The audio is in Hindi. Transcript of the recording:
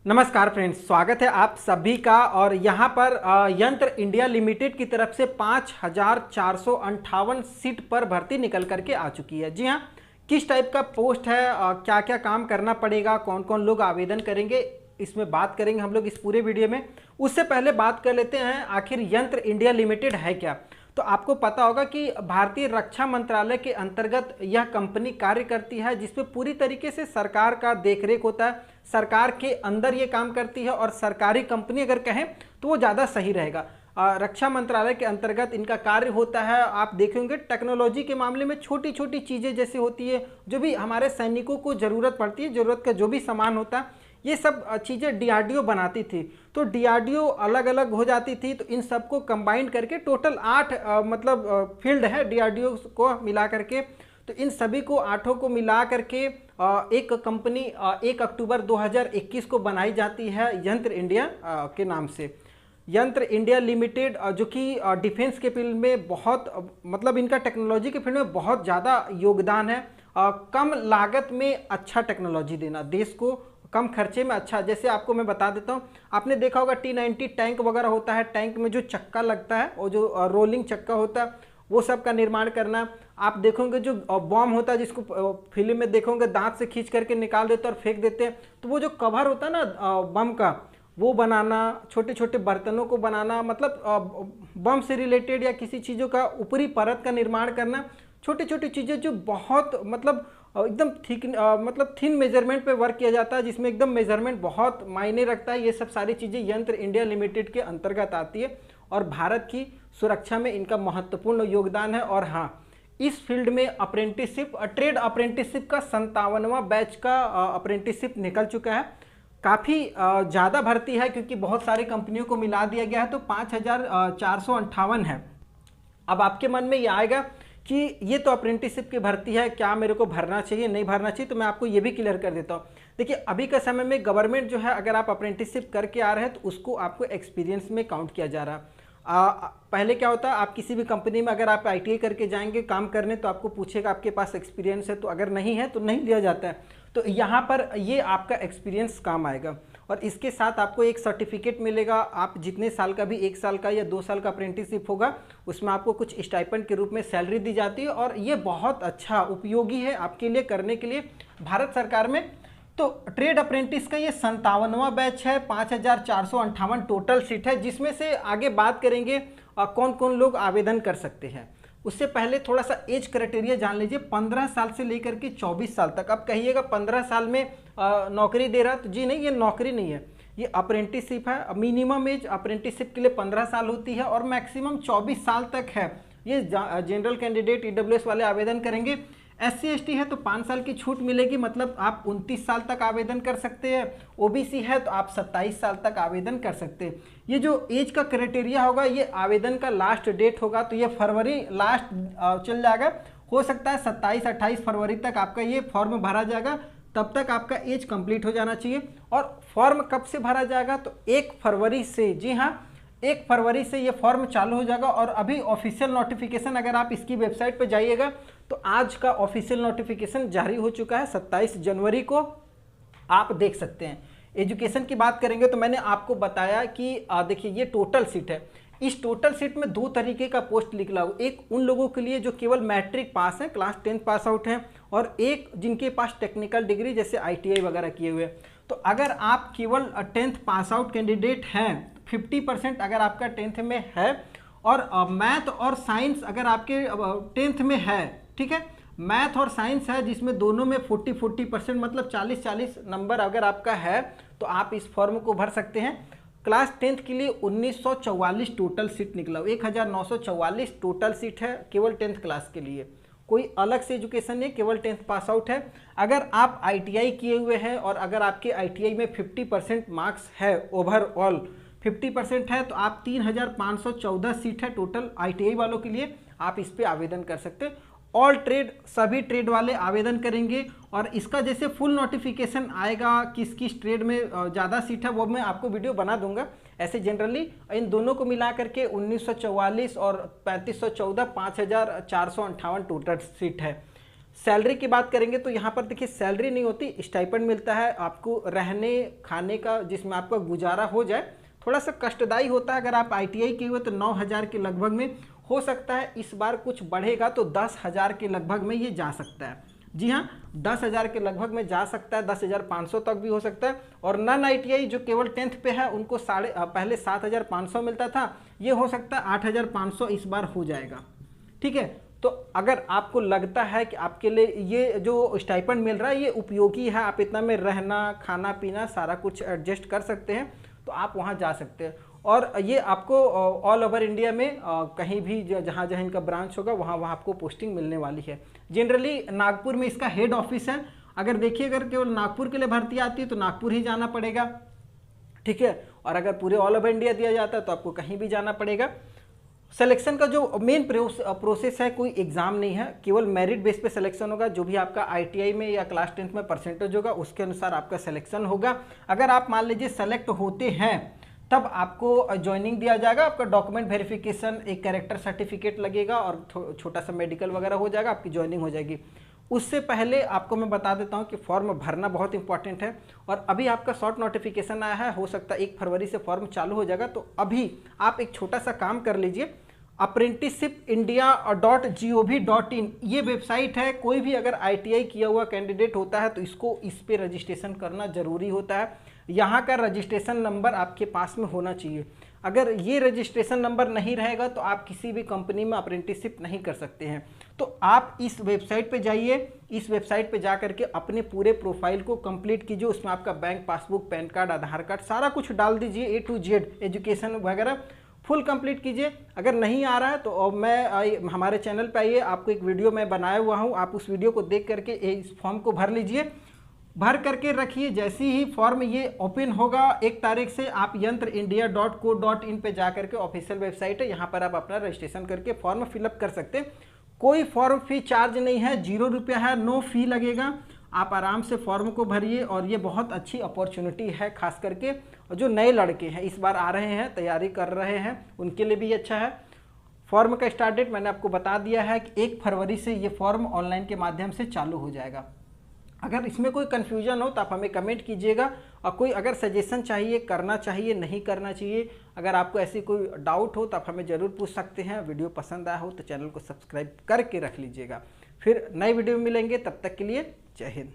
नमस्कार फ्रेंड्स, स्वागत है आप सभी का। और यहाँ पर यंत्र इंडिया लिमिटेड की तरफ से 5,458 सीट पर भर्ती निकल करके आ चुकी है। जी हाँ, किस टाइप का पोस्ट है, क्या क्या काम करना पड़ेगा, कौन कौन लोग आवेदन करेंगे, इसमें बात करेंगे हम लोग इस पूरे वीडियो में। उससे पहले बात कर लेते हैं आखिर यंत्र इंडिया लिमिटेड है क्या। तो आपको पता होगा कि भारतीय रक्षा मंत्रालय के अंतर्गत यह कंपनी कार्य करती है, जिसमें पूरी तरीके से सरकार का देखरेख होता है, सरकार के अंदर ये काम करती है। और सरकारी कंपनी अगर कहें तो वो ज़्यादा सही रहेगा। रक्षा मंत्रालय के अंतर्गत इनका कार्य होता है। आप देखेंगे टेक्नोलॉजी के मामले में छोटी छोटी चीज़ें जैसे होती है, जो भी हमारे सैनिकों को ज़रूरत पड़ती है, ज़रूरत का जो भी सामान होता है, ये सब चीज़ें डीआरडीओ बनाती थी। तो डीआरडीओ अलग अलग हो जाती थी, तो इन सबको कंबाइन करके टोटल 8 फील्ड है डीआरडीओ को मिला करके। तो इन सभी को 8 को मिला करके एक कंपनी 1 अक्टूबर 2021 को बनाई जाती है यंत्र इंडिया के नाम से। यंत्र इंडिया लिमिटेड जो कि डिफेंस के फील्ड में बहुत मतलब इनका टेक्नोलॉजी के फील्ड में बहुत ज़्यादा योगदान है। कम लागत में अच्छा टेक्नोलॉजी देना, देश को कम खर्चे में अच्छा। जैसे आपको मैं बता देता हूँ, आपने देखा होगा T90 टैंक वगैरह होता है, टैंक में जो चक्का लगता है और जो रोलिंग चक्का होता है, वो सब का निर्माण करना। आप देखोगे जो बॉम्ब होता है, जिसको फिल्म में देखोगे दांत से खींच करके निकाल देते हैं और फेंक देते हैं, तो वो जो कवर होता है ना बम का, वो बनाना, छोटे छोटे बर्तनों को बनाना, मतलब बम से रिलेटेड या किसी चीज़ों का ऊपरी परत का निर्माण करना, छोटी छोटी चीज़ें जो बहुत मतलब एकदम ठीक मतलब थिन मेजरमेंट पे वर्क किया जाता है, जिसमें एकदम मेजरमेंट बहुत मायने रखता है। ये सब सारी चीज़ें यंत्र इंडिया लिमिटेड के अंतर्गत आती है और भारत की सुरक्षा में इनका महत्वपूर्ण योगदान है। और हाँ, इस फील्ड में अप्रेंटिसशिप, ट्रेड अप्रेंटिसशिप का 57वां बैच का अप्रेंटिसशिप निकल चुका है। काफ़ी ज़्यादा भर्ती है, क्योंकि बहुत सारी कंपनियों को मिला दिया गया है, तो 5,458 है। अब आपके मन में ये आएगा कि ये तो अप्रेंटिसशिप की भर्ती है, क्या मेरे को भरना चाहिए, नहीं भरना चाहिए। तो मैं आपको ये भी क्लियर कर देता हूँ। देखिए, अभी के समय में गवर्नमेंट जो है, अगर आप अप्रेंटिसशिप करके आ रहे हैं तो उसको आपको एक्सपीरियंस में काउंट किया जा रहा है। पहले क्या होता है, आप किसी भी कंपनी में अगर आप आईटीआई करके जाएंगे काम करने, तो आपको पूछेगा आपके पास एक्सपीरियंस है, तो अगर नहीं है तो नहीं लिया जाता है। तो यहाँ पर ये आपका एक्सपीरियंस काम आएगा और इसके साथ आपको एक सर्टिफिकेट मिलेगा। आप जितने साल का भी, 1 साल का या 2 साल का अप्रेंटिसशिप होगा, उसमें आपको कुछ स्टाइपेंड के रूप में सैलरी दी जाती है। और ये बहुत अच्छा उपयोगी है आपके लिए करने के लिए भारत सरकार में। तो ट्रेड अप्रेंटिस का ये 57वां बैच है, 5,458 टोटल सीट है, जिसमें से आगे बात करेंगे कौन कौन लोग आवेदन कर सकते हैं। उससे पहले थोड़ा सा एज क्राइटेरिया जान लीजिए। 15 साल से लेकर के 24 साल तक। अब कहिएगा 15 साल में नौकरी दे रहा, तो जी नहीं, ये नौकरी नहीं है, ये अप्रेंटिसशिप है। मिनिमम एज अप्रेंटिसशिप के लिए 15 साल होती है और मैक्सिमम 24 साल तक है। ये जनरल कैंडिडेट ईडब्ल्यूएस वाले आवेदन करेंगे। SC ST है तो 5 साल की छूट मिलेगी, मतलब आप 29 साल तक आवेदन कर सकते हैं। OBC है तो आप 27 साल तक आवेदन कर सकते हैं। ये जो एज का क्राइटेरिया होगा, ये आवेदन का लास्ट डेट होगा, तो ये फरवरी लास्ट चल जाएगा। हो सकता है 27-28 फरवरी तक आपका ये फॉर्म भरा जाएगा, तब तक आपका एज कंप्लीट हो जाना चाहिए। और फॉर्म कब से भरा जाएगा, तो 1 फरवरी से, जी हाँ, 1 फरवरी से ये फॉर्म चालू हो जाएगा। और अभी ऑफिशियल नोटिफिकेशन, अगर आप इसकी वेबसाइट पर जाइएगा तो आज का ऑफिशियल नोटिफिकेशन जारी हो चुका है, 27 जनवरी को आप देख सकते हैं। एजुकेशन की बात करेंगे तो मैंने आपको बताया कि देखिए ये टोटल सीट है। इस टोटल सीट में 2 तरीके का पोस्ट निकला हो। एक उन लोगों के लिए जो केवल मैट्रिक पास है, क्लास 10 पास आउट हैं, और एक जिनके पास टेक्निकल डिग्री जैसे ITI वगैरह किए हुए। तो अगर आप केवल 10th पास आउट कैंडिडेट हैं, 50% अगर आपका 10th में है, और मैथ और साइंस अगर आपके 10th में है, ठीक है, मैथ और साइंस है जिसमें दोनों में 40% मतलब 40 नंबर अगर आपका है, तो आप इस फॉर्म को भर सकते हैं। क्लास 10th के लिए 1944 टोटल सीट निकला, 1944 टोटल सीट है केवल 10th क्लास के लिए। कोई अलग से एजुकेशन नहीं, केवल 10th पास आउट है। अगर आप ITI किए हुए हैं और अगर आपके ITI में 50% मार्क्स है, ओवरऑल 50% है, तो आप 3,514 सीट है टोटल ITI वालों के लिए, आप इस पर आवेदन कर सकते हैं। ऑल ट्रेड, सभी ट्रेड वाले आवेदन करेंगे। और इसका जैसे फुल नोटिफिकेशन आएगा किस किस ट्रेड में ज़्यादा सीट है, वो मैं आपको वीडियो बना दूंगा। ऐसे जनरली इन दोनों को मिला करके 1944 और 3514, 5,458 टोटल सीट है। सैलरी की बात करेंगे तो यहाँ पर देखिए सैलरी नहीं होती, स्टाइपेंड मिलता है आपको रहने खाने का, जिसमें आपका गुजारा हो जाए। थोड़ा सा कष्टदायी होता है, अगर आप ITI किए हुए तो 9,000 के लगभग में हो सकता है, इस बार कुछ बढ़ेगा तो 10,000 के लगभग में ये जा सकता है। जी हाँ, 10,000 के लगभग में जा सकता है, 10,500 तक भी हो सकता है। और नॉन ITI जो केवल 10th पे है उनको पहले 7,500 मिलता था, ये हो सकता है 8,500 इस बार हो जाएगा। ठीक है, तो अगर आपको लगता है कि आपके लिए ये जो स्टाइपेंड मिल रहा है ये उपयोगी है, आप इतना में रहना खाना पीना सारा कुछ एडजस्ट कर सकते हैं, तो आप वहाँ जा सकते हैं। और ये आपको ऑल ओवर इंडिया में कहीं भी जहाँ जहाँ इनका ब्रांच होगा वहाँ वहाँ आपको पोस्टिंग मिलने वाली है। जनरली नागपुर में इसका हेड ऑफिस है। अगर देखिए अगर केवल नागपुर के लिए भर्ती आती है तो नागपुर ही जाना पड़ेगा। ठीक है, और अगर पूरे ऑल ओवर इंडिया दिया जाता है तो आपको कहीं भी जाना पड़ेगा। सिलेक्शन का जो मेन प्रोसेस है, कोई एग्जाम नहीं है, केवल मेरिट बेस पे सिलेक्शन होगा। जो भी आपका ITI में या क्लास 10th में परसेंटेज होगा उसके अनुसार आपका सिलेक्शन होगा। अगर आप मान लीजिए सेलेक्ट होते हैं तब आपको ज्वाइनिंग दिया जाएगा, आपका डॉक्यूमेंट वेरिफिकेशन, एक कैरेक्टर सर्टिफिकेट लगेगा और छोटा सा मेडिकल वगैरह हो जाएगा, आपकी ज्वाइनिंग हो जाएगी। उससे पहले आपको मैं बता देता हूं कि फॉर्म भरना बहुत इंपॉर्टेंट है। और अभी आपका शॉर्ट नोटिफिकेशन आया है, हो सकता है 1 फरवरी से फॉर्म चालू हो जाएगा। तो अभी आप एक छोटा सा काम कर लीजिए, apprenticeshipindia.gov.in ये वेबसाइट है। कोई भी अगर ITI किया हुआ कैंडिडेट होता है तो इसको इस पे रजिस्ट्रेशन करना जरूरी होता है। यहाँ का रजिस्ट्रेशन नंबर आपके पास में होना चाहिए। अगर ये रजिस्ट्रेशन नंबर नहीं रहेगा तो आप किसी भी कंपनी में अप्रेंटिसशिप नहीं कर सकते हैं। तो आप इस वेबसाइट पे जाइए, इस वेबसाइट पे जा करके अपने पूरे प्रोफाइल को कंप्लीट कीजिए। उसमें आपका बैंक पासबुक, पैन कार्ड, आधार कार्ड सारा कुछ डाल दीजिए, A to Z एजुकेशन वगैरह फुल कंप्लीट कीजिए। अगर नहीं आ रहा है तो हमारे चैनल पे आइए, आपको एक वीडियो मैं बनाया हुआ हूँ, आप उस वीडियो को देख करके इस फॉर्म को भर लीजिए, भर करके रखिए। जैसे ही फॉर्म ये ओपन होगा 1 तारीख से, आप यंत्रइंडिया.co.in पे जा करके ऑफिशियल वेबसाइट है, यहाँ पर आप अपना रजिस्ट्रेशन करके फॉर्म फिलअप कर सकते हैं। कोई फॉर्म फी चार्ज नहीं है, 0 रुपया है, नो फी लगेगा। आप आराम से फॉर्म को भरिए और ये बहुत अच्छी अपॉर्चुनिटी है, खास करके जो नए लड़के हैं इस बार आ रहे हैं, तैयारी कर रहे हैं, उनके लिए भी अच्छा है। फॉर्म का स्टार्ट डेट मैंने आपको बता दिया है कि 1 फरवरी से ये फॉर्म ऑनलाइन के माध्यम से चालू हो जाएगा। अगर इसमें कोई कन्फ्यूजन हो तो आप हमें कमेंट कीजिएगा, और कोई अगर सजेशन चाहिए, करना चाहिए नहीं करना चाहिए, अगर आपको ऐसी कोई डाउट हो तो आप हमें ज़रूर पूछ सकते हैं। वीडियो पसंद आया हो तो चैनल को सब्सक्राइब करके रख लीजिएगा। फिर नए वीडियो में मिलेंगे, तब तक के लिए जय हिंद।